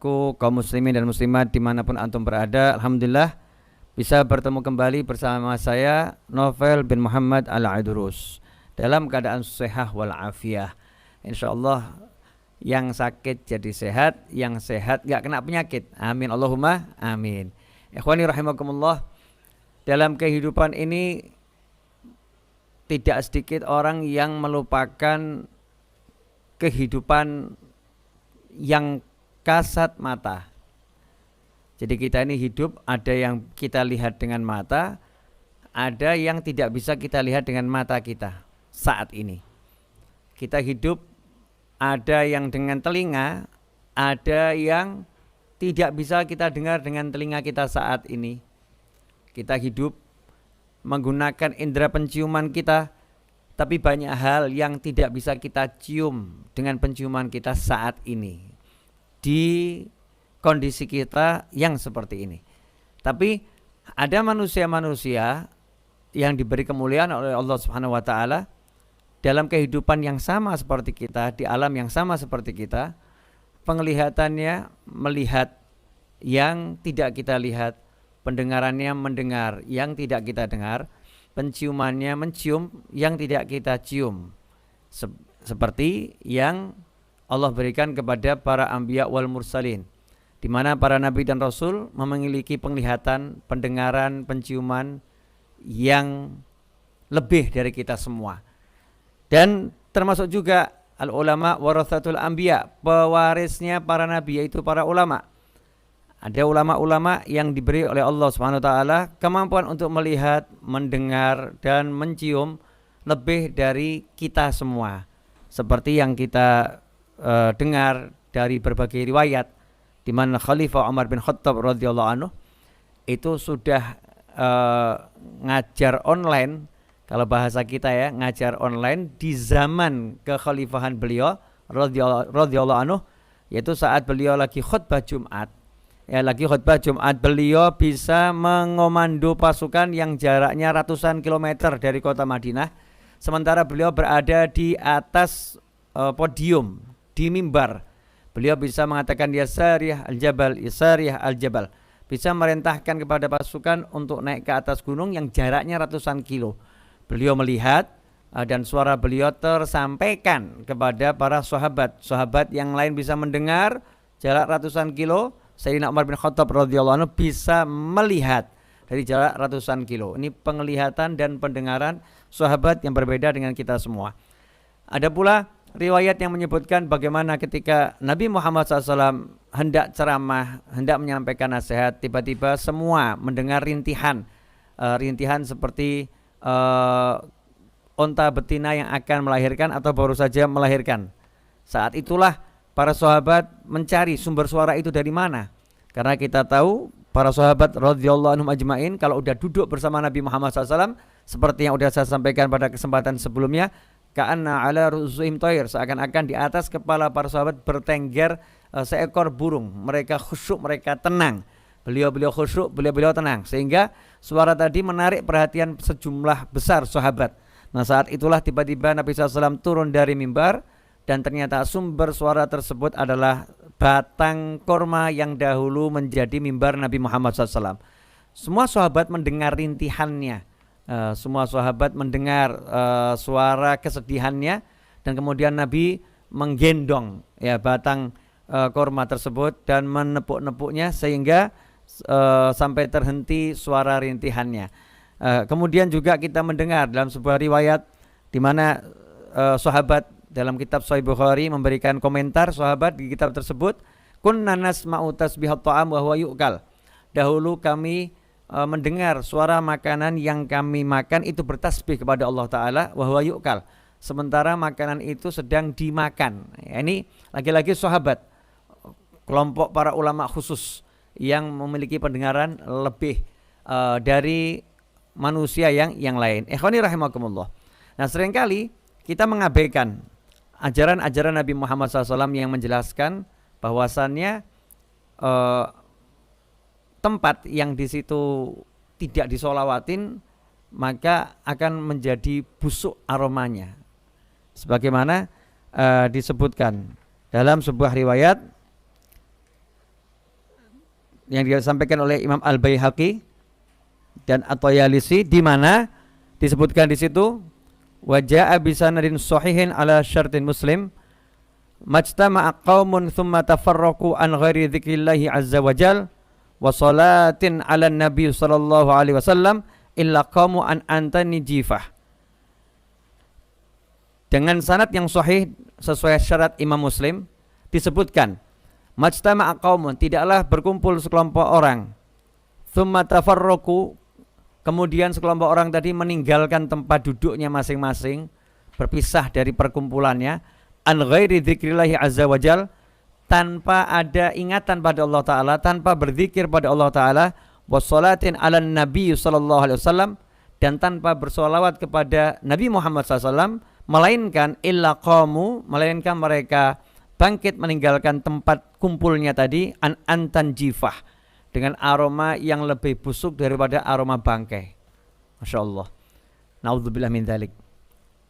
saudaraku kaum muslimin dan muslimat dimanapun antum berada. Alhamdulillah bisa bertemu kembali bersama saya Novel bin Muhammad Al-Aidrus dalam keadaan sehat walafiat. InsyaAllah yang sakit jadi sehat, yang sehat gak kena penyakit. Amin Allahumma amin. Ikhwani rahimakumullah, dalam kehidupan ini tidak sedikit orang yang melupakan kehidupan yang kasat mata. Jadi kita ini hidup, ada yang kita lihat dengan mata, ada yang tidak bisa kita lihat dengan mata kita saat ini. Kita hidup, ada yang dengan telinga, ada yang tidak bisa kita dengar dengan telinga kita saat ini. Kita hidup menggunakan indera penciuman kita, tapi banyak hal yang tidak bisa kita cium dengan penciuman kita saat ini di kondisi kita yang seperti ini. Tapi ada manusia-manusia yang diberi kemuliaan oleh Allah Subhanahu wa taala dalam kehidupan yang sama seperti kita, di alam yang sama seperti kita, penglihatannya melihat yang tidak kita lihat, pendengarannya mendengar yang tidak kita dengar, penciumannya mencium yang tidak kita cium, seperti yang Allah berikan kepada para anbiya wal mursalin, di mana para nabi dan rasul memiliki penglihatan, pendengaran, penciuman yang lebih dari kita semua. Dan termasuk juga al ulama warathatul anbiya, pewarisnya para nabi yaitu para ulama. Ada ulama-ulama yang diberi oleh Allah Subhanahu wa taala kemampuan untuk melihat, mendengar dan mencium lebih dari kita semua. Seperti yang kita dengar dari berbagai riwayat, di mana Khalifah Umar bin Khattab radhiyallahu anhu itu sudah ngajar online, kalau bahasa kita ya, ngajar online di zaman kekhalifahan beliau radhiyallahu anhu, yaitu saat beliau lagi khutbah Jumat. Lagi khutbah Jumat, beliau bisa mengomando pasukan yang jaraknya ratusan kilometer dari kota Madinah, sementara beliau berada di atas podium, di mimbar. Beliau bisa mengatakan ya sariyah al-jabal, ya sariyah al-jabal, bisa merintahkan kepada pasukan untuk naik ke atas gunung yang jaraknya ratusan kilo. Beliau melihat dan suara beliau tersampaikan kepada para sahabat. Sahabat yang lain bisa mendengar jarak ratusan kilo, Sayyidina Umar bin Khattab radhiyallahu anhu bisa melihat dari jarak ratusan kilo. Ini penglihatan dan pendengaran sahabat yang berbeda dengan kita semua. Ada pula riwayat yang menyebutkan bagaimana ketika Nabi Muhammad SAW hendak ceramah, hendak menyampaikan nasihat, tiba-tiba semua mendengar rintihan seperti onta betina yang akan melahirkan atau baru saja melahirkan. Saat itulah para sahabat mencari sumber suara itu dari mana. Karena kita tahu para sahabat radhiyallahu anhum ajmain kalau udah duduk bersama Nabi Muhammad SAW, seperti yang sudah saya sampaikan pada kesempatan sebelumnya, ka'anna ala ru'usihim thair, seakan-akan di atas kepala para sahabat bertengger seekor burung. Mereka khusyuk, mereka tenang. Beliau khusyuk, beliau tenang, sehingga suara tadi menarik perhatian sejumlah besar sahabat. Nah, saat itulah tiba-tiba Nabi SAW turun dari mimbar, dan ternyata sumber suara tersebut adalah batang korma yang dahulu menjadi mimbar Nabi Muhammad SAW. Semua sahabat mendengar rintihannya, semua sahabat mendengar suara kesedihannya, dan kemudian Nabi menggendong batang korma tersebut dan menepuk-nepuknya sehingga sampai terhenti suara rintihannya. Kemudian juga kita mendengar dalam sebuah riwayat di mana sahabat dalam kitab Sahih Bukhari memberikan komentar sahabat di kitab tersebut, kunna nasma'u tasbihat ta'am wa huwa yu'kal. Dahulu kami mendengar suara makanan yang kami makan itu bertasbih kepada Allah Ta'ala, wa huwa yu'kal, sementara makanan itu sedang dimakan. Ini lagi-lagi sahabat, kelompok para ulama khusus yang memiliki pendengaran lebih dari manusia yang lain. Ikhwani rahimakumullah. Nah, seringkali kita mengabaikan ajaran-ajaran Nabi Muhammad SAW yang menjelaskan bahwasannya tempat yang di situ tidak disolawatin maka akan menjadi busuk aromanya. Sebagaimana disebutkan dalam sebuah riwayat yang disampaikan oleh Imam Al-Baihaqi dan At-Tayalisi, di mana disebutkan di situ wa jaa'a bi sanadin sahihin ala syartin Muslim majtama'a qaumun thumma tafarraqu an ghairi dzikrillahi azza wa jal wa salatin ala nabi sallallahu alaihi wasallam illa qaumu an antani jifah. Dengan sanad yang sahih sesuai syarat Imam Muslim disebutkan majtama'a qaumun, tidaklah berkumpul sekelompok orang, thumma tafarraqu, kemudian sekelompok orang tadi meninggalkan tempat duduknya masing-masing, berpisah dari perkumpulannya, an ghairi dzikrillahi azza wajal, tanpa ada ingatan pada Allah Ta'ala, tanpa berzikir pada Allah Ta'ala, wassalatin ala nabi sallallahu alaihi wasallam, dan tanpa bersolawat kepada Nabi Muhammad SAW, melainkan illa qamu, melainkan mereka bangkit meninggalkan tempat kumpulnya tadi, antan jifah, dengan aroma yang lebih busuk daripada aroma bangkai. Masya Allah. Naudzubillah min dzalik.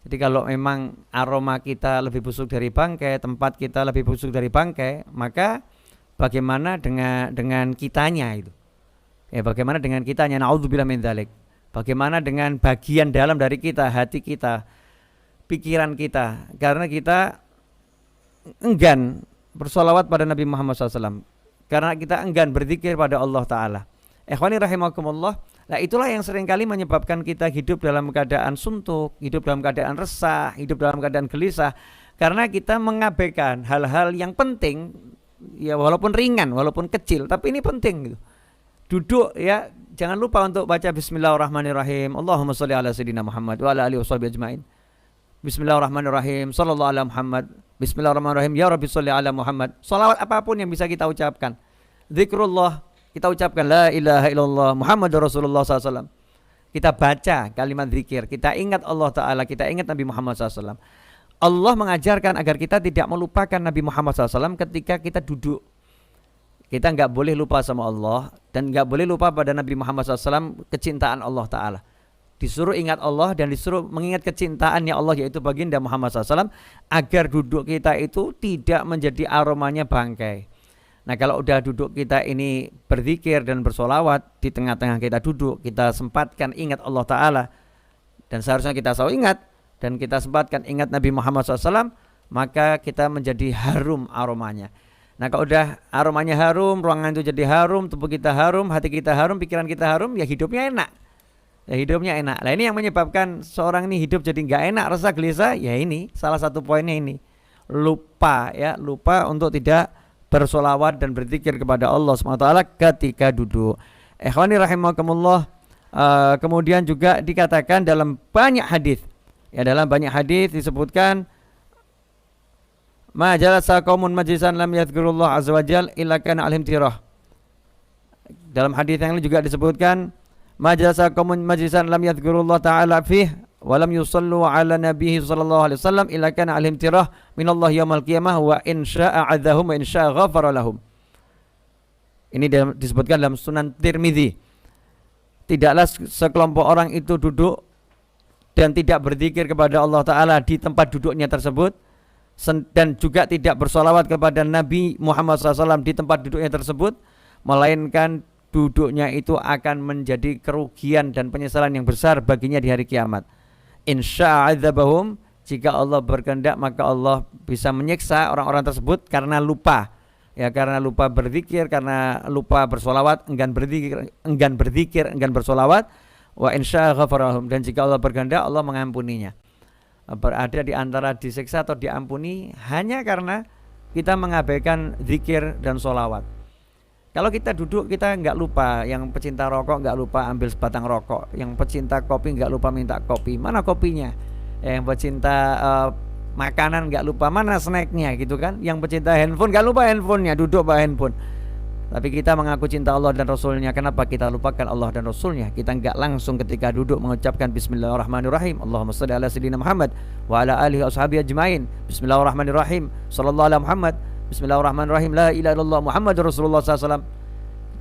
Jadi kalau memang aroma kita lebih busuk dari bangkai, tempat kita lebih busuk dari bangkai, maka bagaimana dengan kitanya itu? Ya, bagaimana dengan kitanya? Naudzubillah min dzalik. Bagaimana dengan bagian dalam dari kita, hati kita, pikiran kita? Karena kita enggan bersolawat pada Nabi Muhammad SAW, karena kita enggan berzikir pada Allah Ta'ala. Ikhwani rahimakumullah. Nah, itulah yang seringkali menyebabkan kita hidup dalam keadaan suntuk, hidup dalam keadaan resah, hidup dalam keadaan gelisah, karena kita mengabaikan hal-hal yang penting, ya walaupun ringan, walaupun kecil, tapi ini penting gitu. Duduk ya, jangan lupa untuk baca Bismillahirrahmanirrahim. Allahumma sholli ala sayyidina Muhammad wa ala alihi washabihi ajmain. Bismillahirrahmanirrahim. Sallallahu ala Muhammad. Bismillahirrahmanirrahim. Ya Rabbi sholli ala Muhammad. Salawat apapun yang bisa kita ucapkan. Zikrullah, kita ucapkan la ilaha illallah Muhammadur Rasulullah SAW. Kita baca kalimat zikir, kita ingat Allah Ta'ala, kita ingat Nabi Muhammad SAW. Allah mengajarkan agar kita tidak melupakan Nabi Muhammad SAW ketika kita duduk. Kita enggak boleh lupa sama Allah, dan enggak boleh lupa pada Nabi Muhammad SAW, kecintaan Allah Ta'ala. Disuruh ingat Allah dan disuruh mengingat kecintaannya Allah, yaitu baginda Muhammad SAW, agar duduk kita itu tidak menjadi aromanya bangkai. Nah, kalau udah duduk kita ini berzikir dan bersolawat, di tengah-tengah kita duduk, kita sempatkan ingat Allah Ta'ala, dan seharusnya kita selalu ingat, dan kita sempatkan ingat Nabi Muhammad SAW, maka kita menjadi harum aromanya. Nah, kalau udah aromanya harum, ruangan itu jadi harum, tubuh kita harum, hati kita harum, pikiran kita harum, ya hidupnya enak. Ya hidupnya enak. Nah, ini yang menyebabkan seorang ini hidup jadi nggak enak, resah, gelisah. Ya ini salah satu poinnya ini, lupa untuk tidak bersolawat dan berzikir kepada Allah SWT ketika duduk. Ikhwani rahimakumullah. Kemudian juga dikatakan dalam banyak hadis, ya dalam banyak hadis disebutkan, ma jalasa qaumun majlisan lam yadhkurullah azza wajal illa kana alim tirah. Dalam hadis yang lain juga disebutkan, majalasa qaumun majlisan lam yadhkurullah ta'ala fih wa lam yusallu ala nabihi sallallahu alaihi wasallam illa kana alim tirah minallah yaumil qiyamah wa in syaa'a 'adzahum wa in syaa'a ghafara lahum. Ini disebutkan dalam Sunan Tirmidzi. Tidaklah sekelompok orang itu duduk dan tidak berzikir kepada Allah Ta'ala di tempat duduknya tersebut, dan juga tidak bersolawat kepada Nabi Muhammad SAW di tempat duduknya tersebut, melainkan duduknya itu akan menjadi kerugian dan penyesalan yang besar baginya di hari kiamat. Insya'adzabahum, jika Allah berkehendak maka Allah bisa menyiksa orang-orang tersebut karena lupa. Ya, karena lupa berzikir, karena lupa bersolawat, enggan berzikir, enggan bersolawat. Wa insya'a ghafarahum, dan jika Allah berkehendak Allah mengampuninya. Berada di antara disiksa atau diampuni hanya karena kita mengabaikan zikir dan solawat. Kalau kita duduk, kita enggak lupa, yang pecinta rokok enggak lupa ambil sebatang rokok, yang pecinta kopi enggak lupa minta kopi, mana kopinya? Yang pecinta makanan enggak lupa mana snacknya gitu kan? Yang pecinta handphone enggak lupa handphonenya, duduk bawa handphone. Tapi kita mengaku cinta Allah dan Rasulnya, kenapa kita lupakan Allah dan Rasulnya? Kita enggak langsung ketika duduk mengucapkan Bismillahirrahmanirrahim, Allahumma sholli ala sayyidina Muhammad wa ala alihi washabihi ajmain. Bismillahirrahmanirrahim, sallallahu ala Muhammad. Bismillahirrahmanirrahim, la ilaha illallah Muhammadur Rasulullah SAW.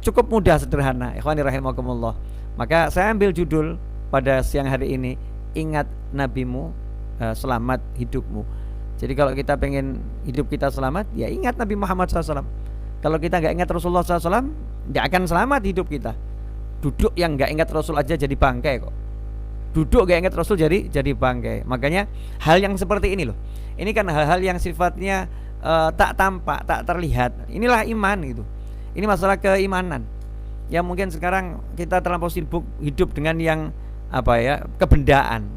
Cukup mudah, sederhana. Ikhwani rahimakumullah. Maka saya ambil judul pada siang hari ini, ingat nabimu, selamat hidupmu. Jadi kalau kita pengen hidup kita selamat, ya ingat Nabi Muhammad SAW. Kalau kita nggak ingat Rasulullah SAW, nggak akan selamat hidup kita. Duduk yang nggak ingat Rasul aja jadi bangkai kok. Duduk nggak ingat Rasul jadi bangkai. Makanya hal yang seperti ini loh. Ini kan hal-hal yang sifatnya tak tampak, tak terlihat. Inilah iman gitu. Ini masalah keimanan. Ya mungkin sekarang kita terlampau sibuk hidup dengan yang kebendaan.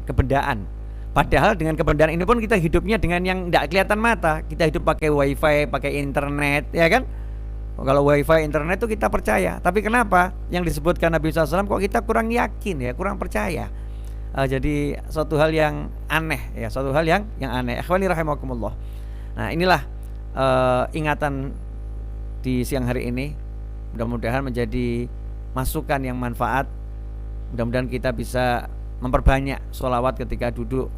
Padahal dengan kebendaan ini pun kita hidupnya dengan yang tidak kelihatan mata. Kita hidup pakai wifi, pakai internet, ya kan? Kalau wifi, internet itu kita percaya. Tapi kenapa yang disebutkan Nabi SAW kok kita kurang yakin ya, kurang percaya? Jadi suatu hal yang aneh ya, suatu hal yang aneh. Ikhwani rahimakumullah. Nah inilah ingatan di siang hari ini. Mudah-mudahan menjadi masukan yang manfaat. Mudah-mudahan kita bisa memperbanyak sholawat ketika duduk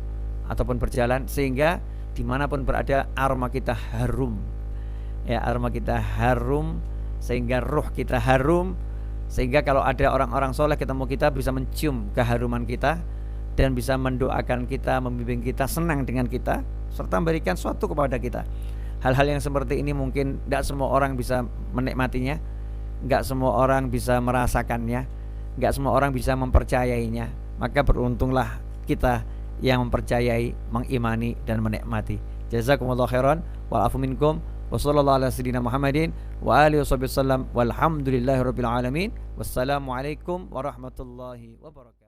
ataupun berjalan, sehingga dimanapun berada aroma kita harum ya, aroma kita harum, sehingga ruh kita harum, sehingga kalau ada orang-orang soleh ketemu kita bisa mencium keharuman kita dan bisa mendoakan kita, membimbing kita, senang dengan kita, serta memberikan sesuatu kepada kita. Hal-hal yang seperti ini mungkin tidak semua orang bisa menikmatinya, tidak semua orang bisa merasakannya, tidak semua orang bisa mempercayainya. Maka beruntunglah kita yang mempercayai, mengimani dan menikmati. Jazakumullah khairan wal afu minkum wa sallallahu ala sayyidina Muhammadin wa alihi wasallam walhamdulillahirabbil alamin. Wassalamualaikum warahmatullahi wabarakatuh.